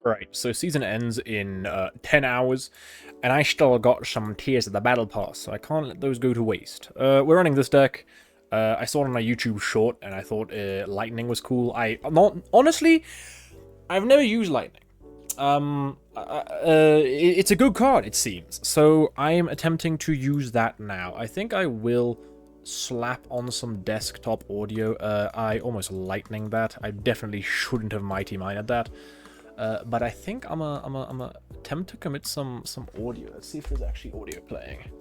Right, so season ends in 10 hours, and I still got some Tears of the Battle Pass, so I can't let those go to waste. We're running this deck. I saw it on my YouTube short, and I thought Lightning was cool. Honestly, I've never used Lightning. It's a good card, it seems. So I am attempting to use that now. I think I will slap on some desktop audio. I almost lightning that. I definitely shouldn't have Mighty Mined that. But I think I'm a attempt to commit some audio. Let's see if there's actually audio playing.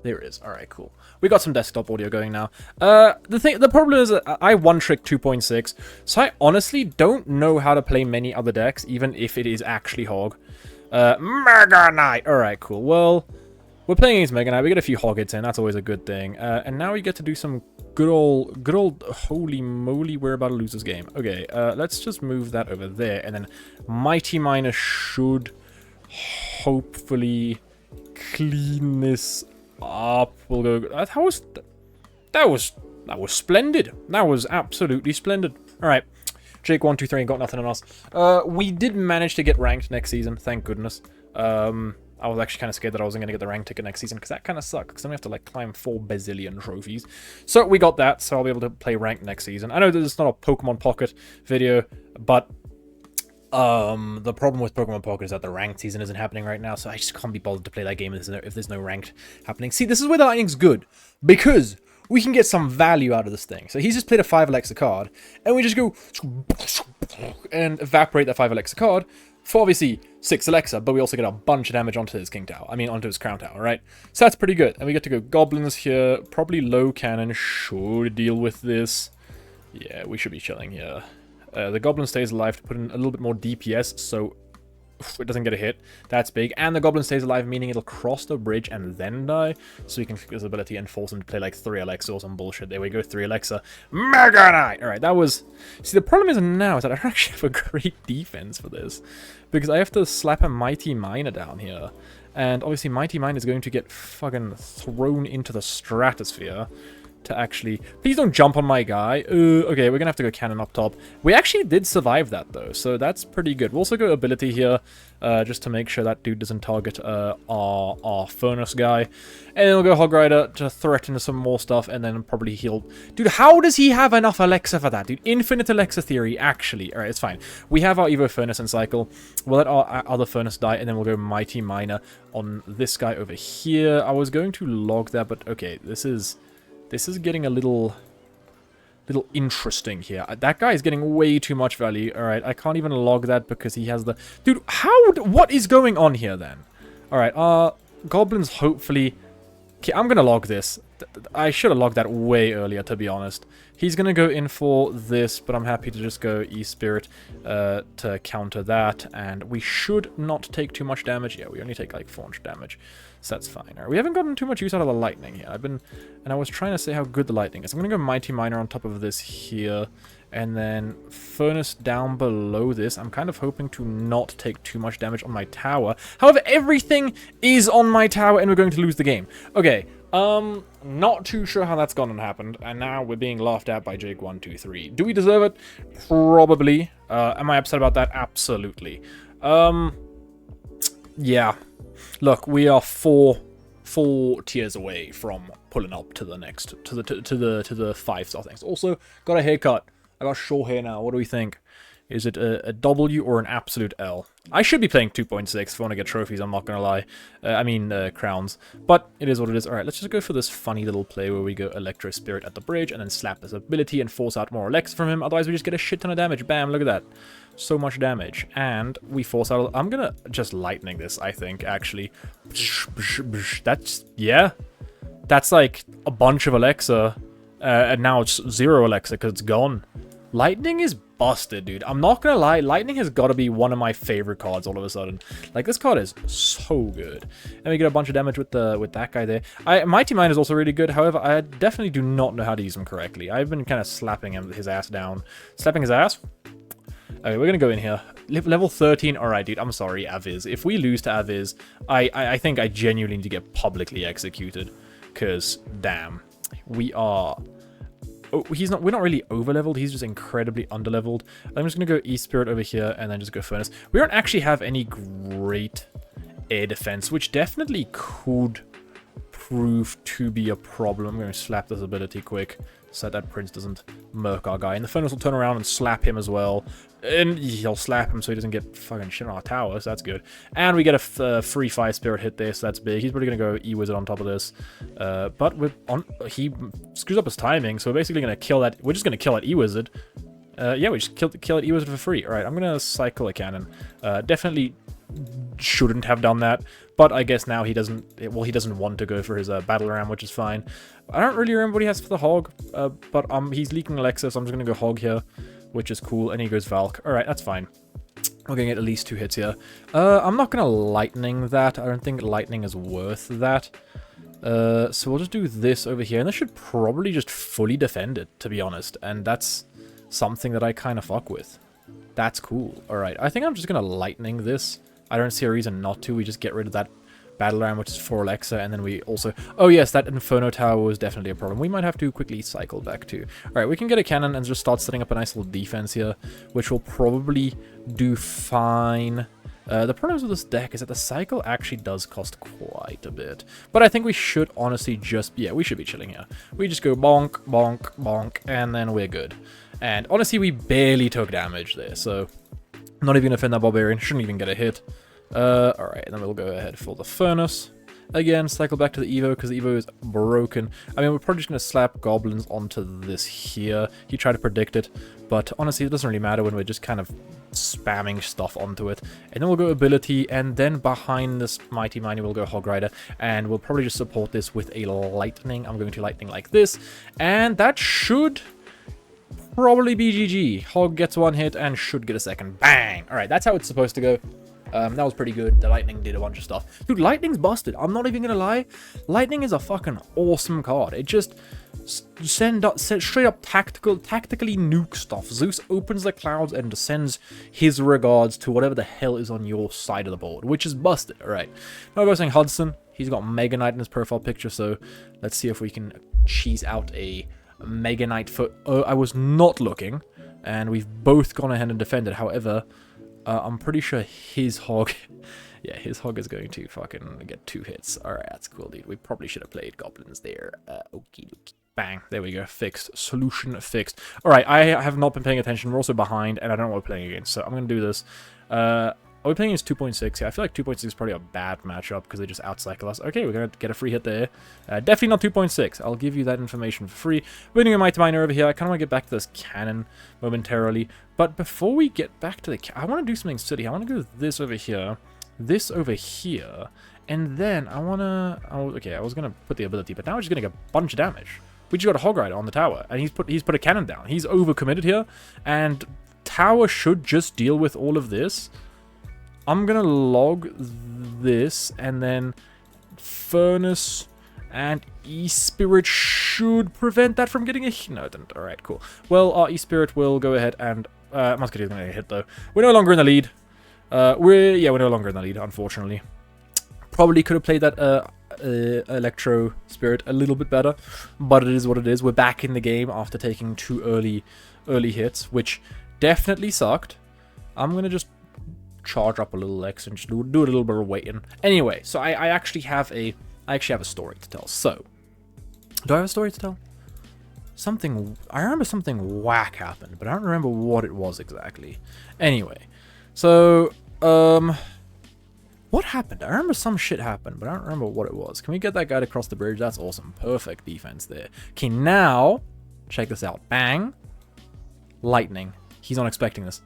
There is. All right, cool. We got some desktop audio going now. The problem is that I one trick 2.6, so I honestly don't know how to play many other decks, even if it is actually Hog. Mega Knight. All right, cool. Well, we're playing against Mega Knight. We get a few Hog hits in. That's always a good thing. And now we get to do some good old. Holy moly, we're about to lose this game. Okay, let's just move that over there, and then Mighty Miner should hopefully clean this up. We'll go. That was splendid. That was absolutely splendid. All right, Jake123 got nothing on us. We did manage to get ranked next season, thank goodness. I was actually kind of scared that I wasn't going to get the rank ticket next season, because that kind of sucks, because then we have to, like, climb 4 bazillion trophies. So we got that, so I'll be able to play ranked next season. I know that it's not a Pokemon Pocket video, but the problem with Pokemon Pocket is that the ranked season isn't happening right now, so I just can't be bothered to play that game if there's no ranked happening. See, this is where the Lightning's good, because we can get some value out of this thing. So he's just played a 5 Alexa card, and we just go and evaporate that 5 Alexa card for obviously 6 Alexa, but we also get a bunch of damage onto his King Tower. I mean, onto his Crown Tower, right? So that's pretty good. And we get to go Goblins here. Probably low cannon should deal with this. Yeah, we should be chilling here. The Goblin stays alive to put in a little bit more DPS, so it doesn't get a hit. That's big. And the Goblin stays alive, meaning it'll cross the bridge and then die. So we can click this ability and force him to play like 3 Alexa or some bullshit. There we go, 3 Alexa. Mega Knight! Alright, that was... See, the problem is now is that I don't actually have a great defense for this, because I have to slap a Mighty Miner down here. And obviously Mighty Miner is going to get fucking thrown into the stratosphere to actually... Please don't jump on my guy. Okay, we're gonna have to go cannon up top. We actually did survive that, though, so that's pretty good. We'll also go ability here, just to make sure that dude doesn't target our Furnace guy. And then we'll go Hog Rider to threaten some more stuff, and then probably heal... Dude, how does he have enough Alexa for that, dude? Infinite Alexa theory, actually. Alright, it's fine. We have our Evo Furnace and Cycle. We'll let our other Furnace die, and then we'll go Mighty Miner on this guy over here. I was going to log that, but okay, this is getting a little interesting here. That guy is getting way too much value. All right, I can't even log that because he has the... Dude, what is going on here then? All right, Goblins hopefully... Okay, I'm going to log this. I should have logged that way earlier, to be honest. He's going to go in for this, but I'm happy to just go E-Spirit to counter that. And we should not take too much damage. Yeah, we only take like 400 damage. So that's fine. Right, we haven't gotten too much use out of the Lightning here. And I was trying to say how good the Lightning is. I'm going to go Mighty Miner on top of this here. And then Furnace down below this. I'm kind of hoping to not take too much damage on my tower. However, everything is on my tower and we're going to lose the game. Okay, not too sure how that's gone and happened. And now we're being laughed at by Jake123. Do we deserve it? Probably. Am I upset about that? Absolutely. Yeah. Look, we are four tiers away from pulling up to the next, to the 5-star things. Also, got a haircut. I got short hair now. What do we think? Is it a W or an absolute L? I should be playing 2.6 if I want to get trophies, I'm not going to lie. I mean, crowns. But it is what it is. Alright, let's just go for this funny little play where we go Electro Spirit at the bridge and then slap this ability and force out more Alexa from him. Otherwise, we just get a shit ton of damage. Bam, look at that. So much damage. And we force out... I'm going to just lightning this, I think, actually. That's... Yeah. That's like a bunch of Alexa. And now it's 0 Alexa because it's gone. Lightning is busted, dude. I'm not gonna lie, Lightning has got to be one of my favorite cards all of a sudden. Like, this card is so good. And we get a bunch of damage with that guy there. Mighty Miner is also really good. However, I definitely do not know how to use him correctly. I've been kind of slapping his ass down. Slapping his ass? Okay, we're gonna go in here. Level 13. Alright, dude, I'm sorry, Aviz. If we lose to Aviz, I think I genuinely need to get publicly executed. Because, damn. We are... we're not really over-leveled, he's just incredibly under-leveled. I'm just going to go E-Spirit over here and then just go Furnace. We don't actually have any great air defense, which definitely could prove to be a problem. I'm going to slap this ability quick so that Prince doesn't murk our guy. And the Furnace will turn around and slap him as well. And he'll slap him so he doesn't get fucking shit on our tower, so that's good. And we get a free Fire Spirit hit there, so that's big. He's probably going to go E-Wizard on top of this. But he screws up his timing, so we're basically going to kill that. We're just going to kill that E-Wizard. Yeah, we just kill that E-Wizard for free. Alright, I'm going to cycle a cannon. Definitely shouldn't have done that, but I guess now he doesn't, well, he doesn't want to go for his battle ram, which is fine. I don't really remember what he has for the hog, but he's leaking Alexa, so I'm just gonna go hog here, which is cool, and he goes Valk. Alright, that's fine. We're gonna get at least 2 hits here. I'm not gonna lightning that. I don't think lightning is worth that. So we'll just do this over here, and this should probably just fully defend it, to be honest, and that's something that I kind of fuck with. That's cool. Alright, I think I'm just gonna lightning this. I don't see a reason not to. We just get rid of that battle ram, which is for Alexa, and then we also... Oh yes, that Inferno Tower was definitely a problem. We might have to quickly cycle back too. Alright, we can get a cannon and just start setting up a nice little defense here, which will probably do fine. The problems with this deck is that the cycle actually does cost quite a bit. But I think we should honestly just... Yeah, we should be chilling here. We just go bonk, bonk, bonk, and then we're good. And honestly, we barely took damage there, so... Not even gonna defend that Barbarian. Shouldn't even get a hit. Alright, then we'll go ahead for the Furnace. Again, cycle back to the Evo, because the Evo is broken. I mean, we're probably just gonna slap Goblins onto this here. He tried to predict it, but honestly, it doesn't really matter when we're just kind of spamming stuff onto it. And then we'll go Ability, and then behind this Mighty Miny, we'll go Hog Rider, and we'll probably just support this with a Lightning. I'm going to Lightning like this, and that should... probably BGG. Hog gets 1 hit and should get a second. Bang! Alright, that's how it's supposed to go. That was pretty good. The Lightning did a bunch of stuff. Dude, Lightning's busted. I'm not even gonna lie. Lightning is a fucking awesome card. It just straight up tactically nuke stuff. Zeus opens the clouds and sends his regards to whatever the hell is on your side of the board, which is busted. Alright. Now we're saying Hudson. He's got Mega Knight in his profile picture, so let's see if we can cheese out a Mega Knight for... Oh, I was not looking, and we've both gone ahead and defended. However, I'm pretty sure his hog... yeah, his hog is going to fucking get 2 hits. Alright, that's cool, dude. We probably should have played Goblins there. Okie dokie. Bang. There we go. Fixed. Solution fixed. Alright, I have not been paying attention. We're also behind, and I don't know what we're playing against, so I'm going to do this. Are we playing against 2.6? Yeah, I feel like 2.6 is probably a bad matchup because they just outcycle us. Okay, we're going to get a free hit there. Definitely not 2.6. I'll give you that information for free. We're doing a Mighty Miner over here. I kind of want to get back to this cannon momentarily. But before we get back to the I want to do something silly. I want to go this over here, and then I want to... Oh, okay, I was going to put the ability, but now we're just going to get a bunch of damage. We just got a Hog Rider on the tower, and he's put a cannon down. He's overcommitted here, and tower should just deal with all of this. I'm gonna log this, and then Furnace and E-Spirit should prevent that from getting a hit. No, it didn't. Alright, cool. Well, our E-Spirit will go ahead and... Musketeer's gonna get a hit, though. We're no longer in the lead. We're no longer in the lead, unfortunately. Probably could have played that Electro Spirit a little bit better, but it is what it is. We're back in the game after taking 2 early hits, which definitely sucked. I'm gonna just charge up a little X and just do a little bit of waiting. Anyway, so I actually have a story to tell. So, do I have a story to tell? I remember something whack happened, but I don't remember what it was exactly. Anyway, so what happened? I remember some shit happened, but I don't remember what it was. Can we get that guy to cross the bridge? That's awesome. Perfect defense there. Okay, now check this out. Bang, lightning. He's not expecting this.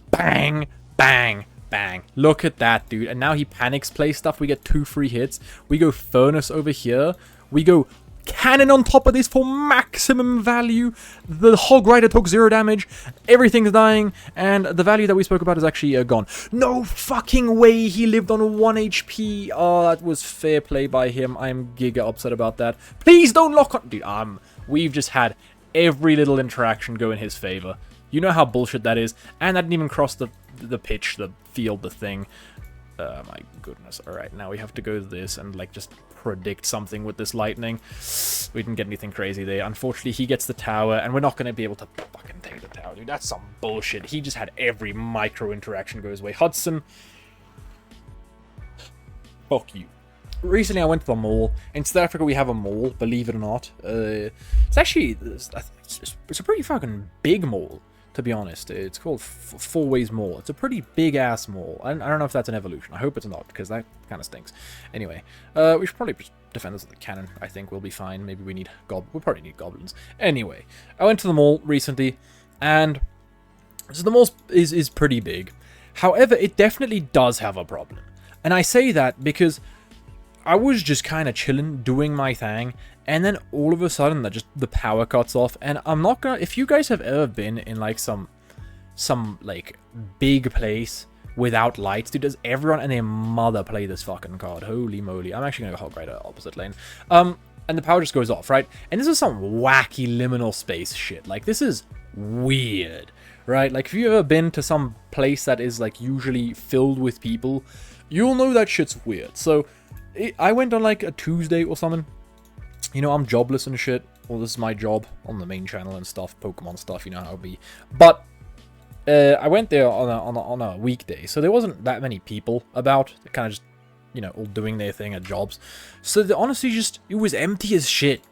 Bang, bang, bang. Look at that, dude. And now he panics play stuff. We get 2 free hits. We go Furnace over here. We go cannon on top of this for maximum value. The Hog Rider took 0 damage. Everything's dying. And the value that we spoke about is actually gone. No fucking way he lived on 1 HP. Oh, that was fair play by him. I'm giga upset about that. Please don't lock on. Dude, we've just had every little interaction go in his favor. You know how bullshit that is. And that didn't even cross the pitch, the field, the thing. Oh my goodness. Alright, now we have to go this and, like, just predict something with this lightning. We didn't get anything crazy there. Unfortunately, he gets the tower, and we're not going to be able to fucking take the tower, dude. That's some bullshit. He just had every micro interaction go his way. Hudson, fuck you. Recently, I went to the mall. In South Africa, we have a mall, believe it or not. It's actually, it's a pretty fucking big mall, to be honest. It's called Four Ways Mall. It's a pretty big-ass mall. I don't know if that's an evolution. I hope it's not, because that kind of stinks. Anyway, we should probably just defend this with a cannon. I think we'll be fine. Maybe we need we'll probably need goblins. Anyway, I went to the mall recently, and so the mall is pretty big. However, it definitely does have a problem. And I say that because I was just kind of chilling, doing my thing, and then all of a sudden the power cuts off. And I'm not gonna, if you guys have ever been in like some like big place without lights, dude, does everyone and their mother play this fucking card? Holy moly. I'm actually gonna go Hog Rider opposite lane. And the power just goes off, right? And this is some wacky liminal space shit. Like, this is weird, right? Like, if you've ever been to some place that is like usually filled with people, you'll know that shit's weird. So I went on like a Tuesday or something. You know, I'm jobless and shit. Well, this is my job on the main channel and stuff, Pokemon stuff, you know how it be. But I went there on a weekday, so there wasn't that many people about. They kind of just, you know, all doing their thing at jobs. So honestly, it was empty as shit,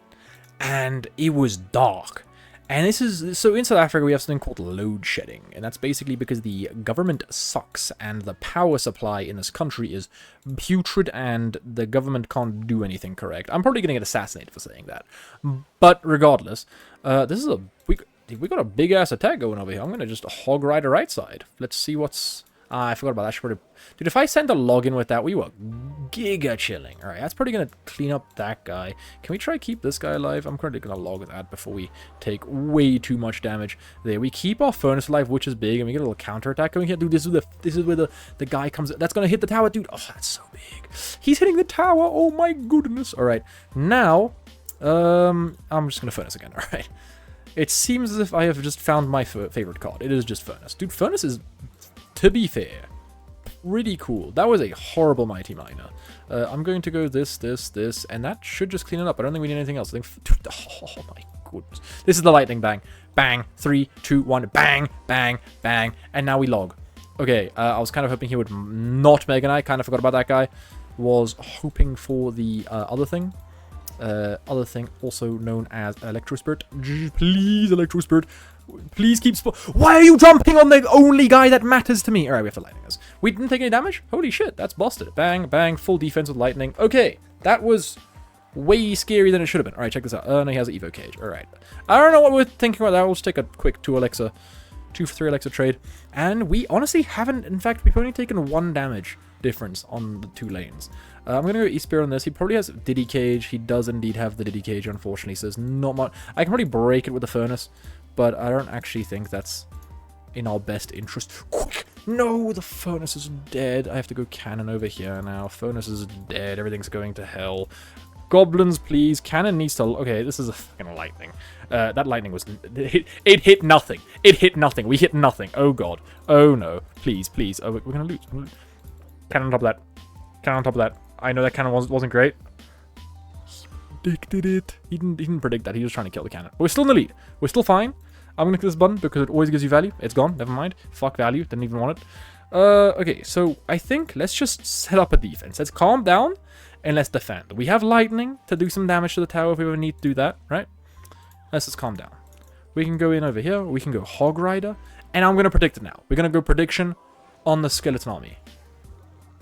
and it was dark. And this is, so in South Africa we have something called load shedding, and that's basically because the government sucks and the power supply in this country is putrid and the government can't do anything correct. I'm probably going to get assassinated for saying that. But regardless, this is we got a big ass attack going over here. I'm going to just Hog Rider right side. Let's see what's, I forgot about that. Dude, if I sent a login with that, we were giga chilling. Alright, that's probably going to clean up that guy. Can we try to keep this guy alive? I'm currently going to log that before we take way too much damage. There, we keep our furnace alive, which is big, and we get a little counter attack going here. Dude, this is where the guy comes. That's going to hit the tower, dude. Oh, that's so big. He's hitting the tower. Oh my goodness. Alright, now, I'm just going to furnace again. Alright. It seems as if I have just found my favorite card. It is just Furnace. Dude, Furnace is, to be fair, pretty cool. That was a horrible Mighty Miner. I'm going to go this, and that should just clean it up. I don't think we need anything else. I think, dude, oh my goodness. This is the lightning bang. Bang. 3, 2, 1. Bang, bang, bang. And now we log. Okay, I was kind of hoping he would not Mega Knight. Kind of forgot about that guy. Was hoping for the other thing. Other thing, also known as Electrospirit. Please, Electrospirit. Please keep Why are you jumping on the only guy that matters to me? Alright, we have to lightning us. We didn't take any damage? Holy shit, that's busted. Bang, bang, full defense with lightning. Okay, that was way scarier than it should have been. Alright, check this out. No, he has an Evo Cage. Alright. I don't know what we're thinking about that. We'll just take a quick 2 for 3 Alexa trade. And we honestly haven't, in fact, we've only taken 1 damage difference on the 2 lanes. I'm going to go E-Spear on this. He probably has Diddy Cage. He does indeed have the Diddy Cage, unfortunately, so there's not much. I can probably break it with the Furnace, but I don't actually think that's in our best interest. Quick! No, the Furnace is dead. I have to go Cannon over here now. Furnace is dead. Everything's going to hell. Goblins, please. Cannon needs to... Okay, this is a fucking lightning. That lightning was... It hit nothing. It hit nothing. We hit nothing. Oh, God. Oh, no. Please, please. Oh, we're going to lose. Cannon on top of that. Cannon on top of that. I know that cannon wasn't great. He predicted it. He didn't predict that. He was trying to kill the cannon. But we're still in the lead. We're still fine. I'm going to click this button because it always gives you value. It's gone. Never mind. Fuck value. Didn't even want it. Okay, so I think let's just set up a defense. Let's calm down and let's defend. We have lightning to do some damage to the tower if we ever need to do that, right? Let's just calm down. We can go in over here. We can go Hog Rider. And I'm going to predict it now. We're going to go prediction on the Skeleton Army.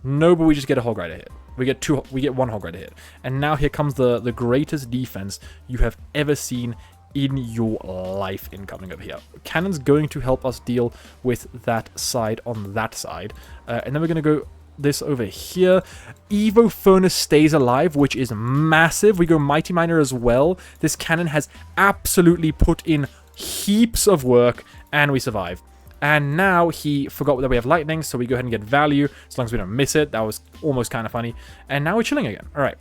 No, but we just get a Hog Rider hit. We get 1 Hog Rider hit. And now here comes the greatest defense you have ever seen in your life incoming over here. Cannon's going to help us deal with that side on that side. And then we're going to go this over here. Evo Furnace stays alive, which is massive. We go Mighty Miner as well. This cannon has absolutely put in heaps of work, and we survive. And now he forgot that we have lightning, so we go ahead and get value, as long as we don't miss it. That was almost kind of funny. And now we're chilling again. All right.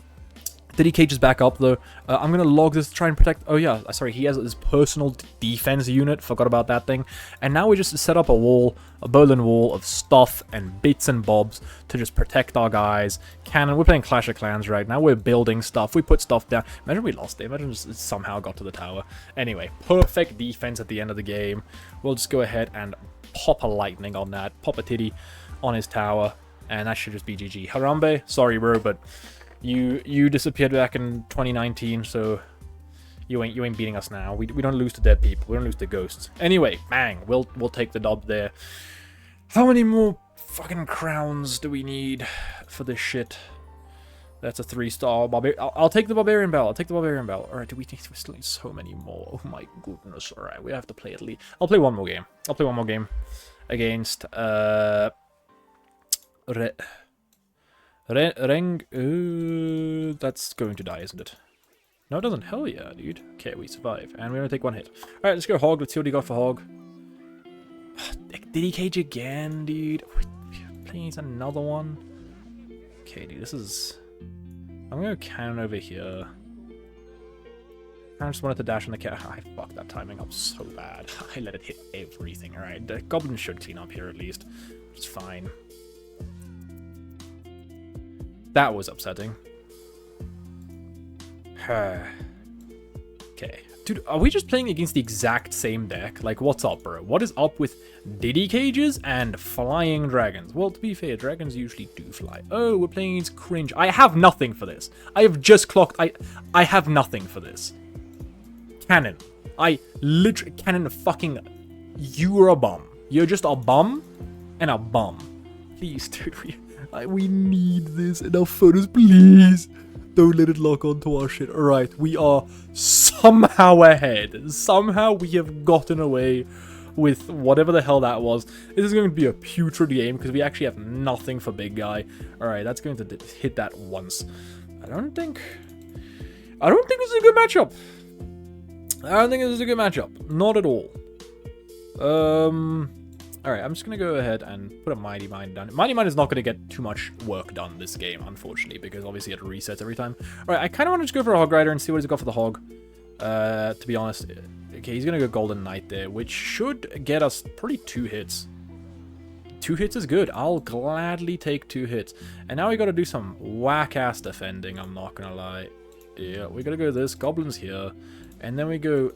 Diddy Cage is back up, though. I'm going to log this to try and protect... Oh, yeah. Sorry, he has his personal defense unit. Forgot about that thing. And now we just set up a wall, a Berlin Wall of stuff and bits and bobs to just protect our guys. Cannon, we're playing Clash of Clans right now. We're building stuff. We put stuff down. Imagine we lost it. Imagine just somehow got to the tower. Anyway, perfect defense at the end of the game. We'll just go ahead and pop a lightning on that. Pop a titty on his tower. And that should just be GG. Harambe, sorry, bro, but... You disappeared back in 2019, so you ain't beating us now. We don't lose to dead people. We don't lose to ghosts. Anyway, bang, we'll take the dub there. How many more fucking crowns do we need for this shit? That's a 3-star barbarian. I'll take the barbarian bell. I'll take the barbarian bell. All right, do we still need so many more? Oh my goodness. All right, we have to play at least. I'll play one more game. I'll play one more game against Reng, that's going to die, isn't it? No, it doesn't. Hell yeah, dude. Okay, we survive. And we're going to take one hit. Alright, let's go Hog. Let's see what he got for Hog. Diddy Cage again, dude. Please, another one. Okay, dude, this is... I'm going to cannon over here. I just wanted to dash on the cat. I fucked that timing up so bad. I let it hit everything. Alright, the goblin should clean up here at least. It's fine. That was upsetting. Okay. Dude, are we just playing against the exact same deck? Like, what's up, bro? What is up with Diddy Cages and flying dragons? Well, to be fair, dragons usually do fly. Oh, we're playing against cringe. I have nothing for this. I have just clocked... I have nothing for this. Cannon. I literally... Cannon fucking... You're a bum. You're just a bum and a bum. Please, dude, we need this in our photos, please. Don't let it lock onto our shit. Alright, we are somehow ahead. Somehow we have gotten away with whatever the hell that was. This is going to be a putrid game because we actually have nothing for big guy. Alright, that's going to hit that once. I don't think this is a good matchup. I don't think this is a good matchup. Not at all. Alright, I'm just going to go ahead and put a Mighty Mine down. Mighty Mine is not going to get too much work done this game, unfortunately, because obviously it resets every time. Alright, I kind of want to just go for a Hog Rider and see what he's got for the Hog. To be honest. Okay, he's going to go Golden Knight there, which should get us probably 2 hits. 2 hits is good. I'll gladly take 2 hits. And now we got to do some whack-ass defending, I'm not going to lie. Yeah, we got to go this. Goblins here. And then we go...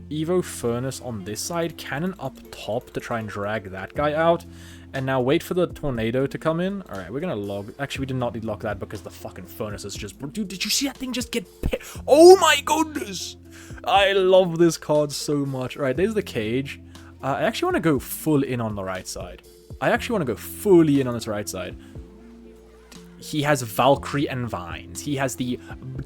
Evo Furnace on this side, cannon up top to try and drag that guy out, and now wait for the tornado to come in. Alright, we're gonna log... Actually, we did not need to lock that because the fucking furnace is just... Dude, did you see that thing just get... Oh my goodness! I love this card so much. Alright, there's the cage. I actually want to go full in on the right side. I actually want to go fully in on this right side. He has Valkyrie and Vines. He has the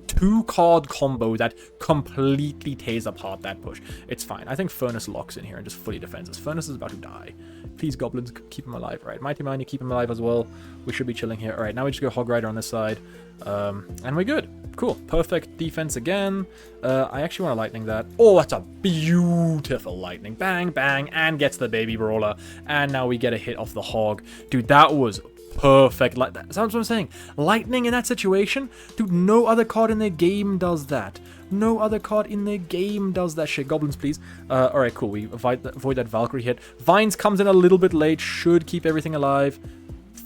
2-card combo that completely tears apart that push. It's fine. I think Furnace locks in here and just fully defends us. Furnace is about to die. Please, Goblins, keep him alive. Right, Mighty Mine, you keep him alive as well. We should be chilling here. All right, now we just go Hog Rider on this side. And we're good. Cool. Perfect defense again. I actually want to Lightning that. Oh, that's a beautiful Lightning. Bang, bang, and gets the Baby Brawler. And now we get a hit off the Hog. Dude, that was... perfect. Like that's what I'm saying. Lightning in that situation, dude. No other card in their game does that. No other card in their game does that shit. Goblins, please. All right, cool. We avoid that Valkyrie hit. Vines comes in a little bit late. Should keep everything alive.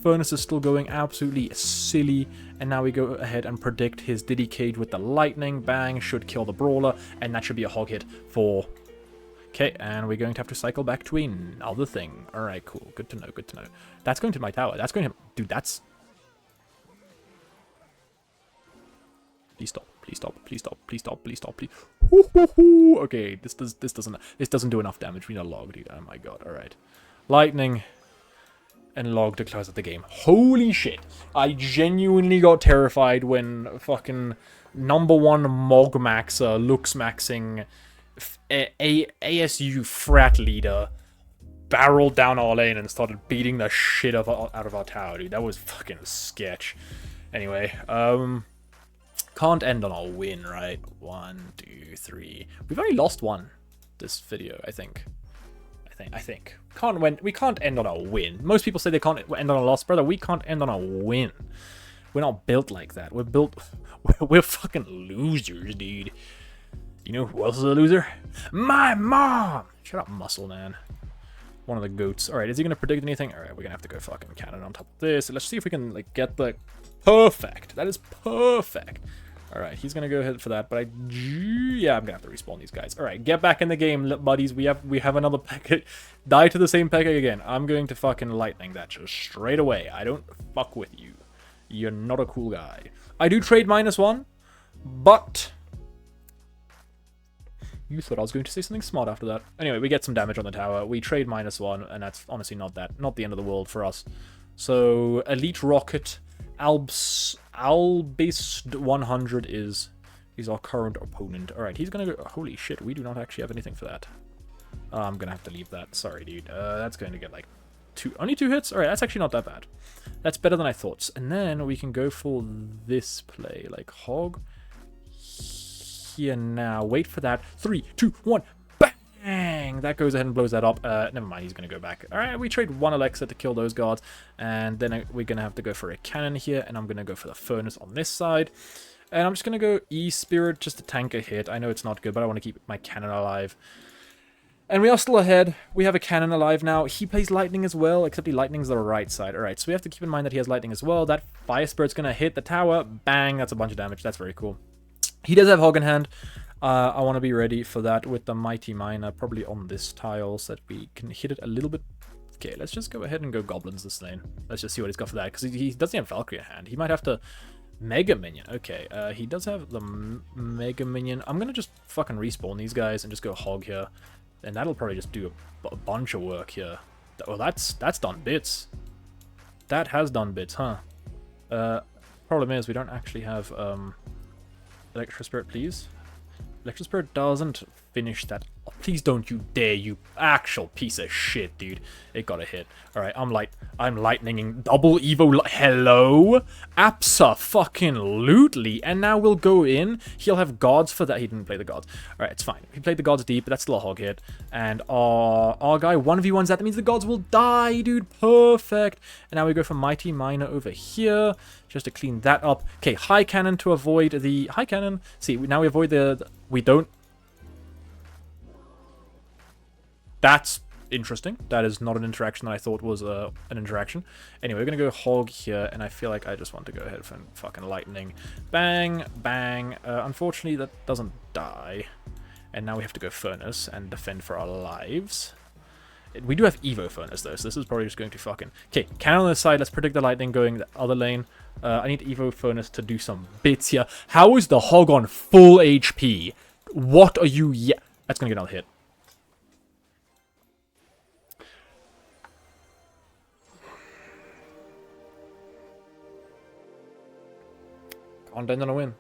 Furnace is still going absolutely silly. And now we go ahead and predict his Diddy Cage with the lightning. Bang. Should kill the brawler, and that should be a hog hit for. Okay, and we're going to have to cycle back to another thing. Alright, cool. Good to know, good to know. That's going to my tower. That's going to... Dude, that's... Please stop. Please stop. Please stop. Please stop. Please stop. Please... Okay, this doesn't do enough damage. We need a log, dude. Oh my god. Alright. Lightning and log to close out the game. Holy shit. I genuinely got terrified when fucking #1 Mog Maxer looks maxing... ASU frat leader barreled down our lane and started beating the shit out of our tower, dude. That was fucking sketch. Anyway, can't end on a win, right? 1, 2, 3. We've only lost 1 this video, I think. We can't end on a win. Most people say they can't end on a loss, brother. We can't end on a win. We're not built like that. We're built... We're fucking losers, dude. You know who else is a loser? My mom! Shut up, muscle man. One of the goats. Alright, is he gonna predict anything? Alright, we're gonna have to go fucking cannon on top of this. Let's see if we can, like, get the... Perfect! That is perfect! Alright, he's gonna go ahead for that, but yeah, I'm gonna have to respawn these guys. Alright, get back in the game, buddies. We have another P.E.K.K.A. Die to the same P.E.K.K.A. again. I'm going to fucking lightning that just straight away. I don't fuck with you. You're not a cool guy. I do trade -1, but... You thought I was going to say something smart after that. Anyway, we get some damage on the tower. We trade -1, and that's honestly not the end of the world for us. So, Elite Rocket... Albist 100 is our current opponent. Alright, he's gonna go... Holy shit, we do not actually have anything for that. I'm gonna have to leave that. Sorry, dude. That's going to get, like, only 2 hits? Alright, that's actually not that bad. That's better than I thought. And then we can go for this play. Like, hog here now. Wait for that. 3, 2, 1. Bang! That goes ahead and blows that up. Never mind, he's going to go back. Alright, we trade 1 Alexa to kill those guards. And then we're going to have to go for a cannon here. And I'm going to go for the furnace on this side. And I'm just going to go E-Spirit just to tank a hit. I know it's not good, but I want to keep my cannon alive. And we are still ahead. We have a cannon alive now. He plays lightning as well, except he lightning's the right side. Alright, so we have to keep in mind that he has lightning as well. That Fire Spirit's going to hit the tower. Bang! That's a bunch of damage. That's very cool. He does have Hog in hand. I want to be ready for that with the Mighty Miner, probably on this tile, so that we can hit it a little bit. Okay, let's just go ahead and go Goblins this lane. Let's just see what he's got for that, because he doesn't have Valkyrie in hand. He might have to... Mega Minion. Okay, he does have the Mega Minion. I'm going to just fucking respawn these guys and just go Hog here. And that'll probably just do a bunch of work here. Well, that's done bits. That has done bits, huh? Problem is, we don't actually have... Electro Spirit, please. Electro Spirit doesn't finish that. Oh, please don't you dare, you actual piece of shit, dude. It got a hit. Alright, I'm lightninging double Evo. Hello? Abso-fucking-lutely. And now we'll go in. He'll have gods for that. He didn't play the gods. Alright, it's fine. He played the gods deep, but that's still a hog hit. And our guy 1v1s that. That means the gods will die, dude. Perfect. And now we go for Mighty Miner over here. Just to clean that up. Okay, High Cannon to avoid the... High Cannon. See, now we avoid the we don't... That's interesting. That is not an interaction that I thought was an interaction. Anyway, we're going to go Hog here, and I feel like I just want to go ahead for fucking Lightning. Bang, bang. Unfortunately, that doesn't die. And now we have to go Furnace and defend for our lives. We do have Evo Furnace, though, so this is probably just going to fucking... Okay, cannon on this side. Let's predict the Lightning going the other lane. I need Evo Furnace to do some bits here. How is the Hog on full HP? What are you... Yeah, that's going to get another hit. On then on a win.